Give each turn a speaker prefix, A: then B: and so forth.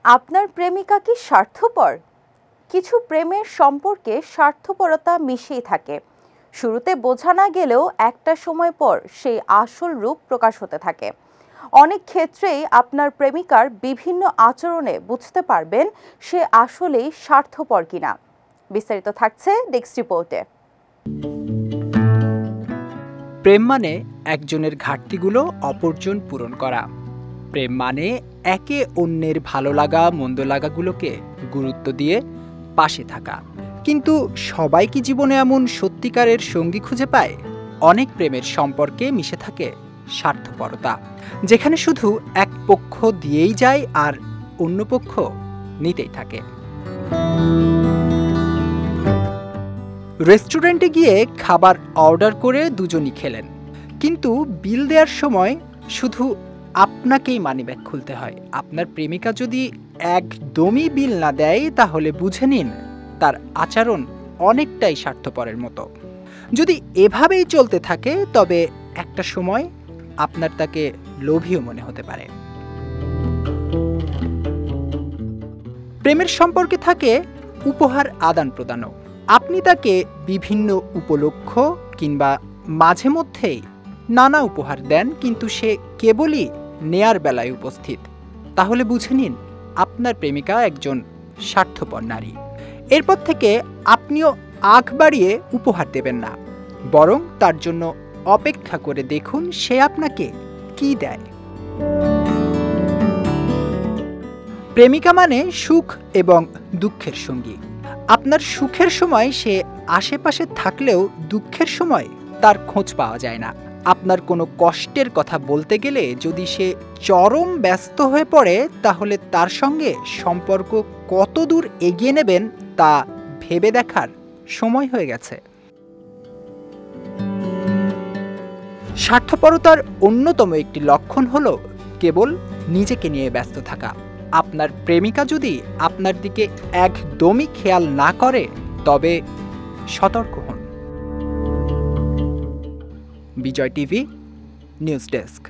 A: আপনার প্রেমিকা কি স্বার্থপর? কিছু প্রেমের সম্পর্কে স্বার্থপরতা মিশেই থাকে। শুরুতে বোঝা না গেলেও একটা সময় পর সেই আসল রূপ প্রকাশ হতে থাকে। অনেক ক্ষেত্রেই আপনার প্রেমিকার বিভিন্ন আচরণে বুঝতে পারবেন সে আসলেই স্বার্থপর কিনা। বিস্তারিত থাকছে ডেস্ক রিপোর্টে।
B: প্রেম মানে একজনের ঘাটতিগুলো অপরজন পূরণ করা। প্রেম মানে একে অন্যের ভালো লাগা মন্দ লাগাগুলোকে গুরুত্ব দিয়ে পাশে থাকা। কিন্তু সবাই কি জীবনে এমন সত্যিকারের সঙ্গী খুঁজে পায়? অনেক প্রেমের সম্পর্কে মিশে থাকে স্বার্থপরতা, যেখানে শুধু এক পক্ষ দিয়েই যায় আর অন্য পক্ষ নিতেই থাকে। রেস্টুরেন্টে গিয়ে খাবার অর্ডার করে দুজনই খেলেন, কিন্তু বিল দেওয়ার সময় শুধু আপনাকেই মানিব্যাগ খুলতে হয়। আপনার প্রেমিকা যদি একদমই বিল না দেয়, তাহলে বুঝে নিন তার আচরণ অনেকটাই স্বার্থপরের মতো। যদি এভাবেই চলতে থাকে, তবে একটা সময় আপনার তাকে লোভীও মনে হতে পারে। প্রেমের সম্পর্কে থাকে উপহার আদান প্রদানও। আপনি তাকে বিভিন্ন উপলক্ষ কিংবা মাঝে মধ্যেই নানা উপহার দেন, কিন্তু সে কেবলই নেয়ার বেলায় উপস্থিত। তাহলে বুঝে নিন আপনার প্রেমিকা একজন স্বার্থপর নারী। এরপর থেকে আপনিও আগ বাড়িয়ে উপহার দেবেন না, বরং তার জন্য অপেক্ষা করে দেখুন সে আপনাকে কি দেয়। প্রেমিকা মানে সুখ এবং দুঃখের সঙ্গী। আপনার সুখের সময় সে আশেপাশে থাকলেও দুঃখের সময় তার খোঁজ পাওয়া যায় না। আপনার কোনো কষ্টের কথা বলতে গেলে যদি সে চরম ব্যস্ত হয়ে পড়ে, তাহলে তার সঙ্গে সম্পর্ক কত দূর এগিয়ে নেবেন তা ভেবে দেখার সময় হয়ে গেছে। স্বার্থপরতার অন্যতম একটি লক্ষণ হলো কেবল নিজেকে নিয়ে ব্যস্ত থাকা। আপনার প্রেমিকা যদি আপনার দিকে একদমই খেয়াল না করে, তবে সতর্ক হন। বিজয় টিভি নিউজ ডেস্ক।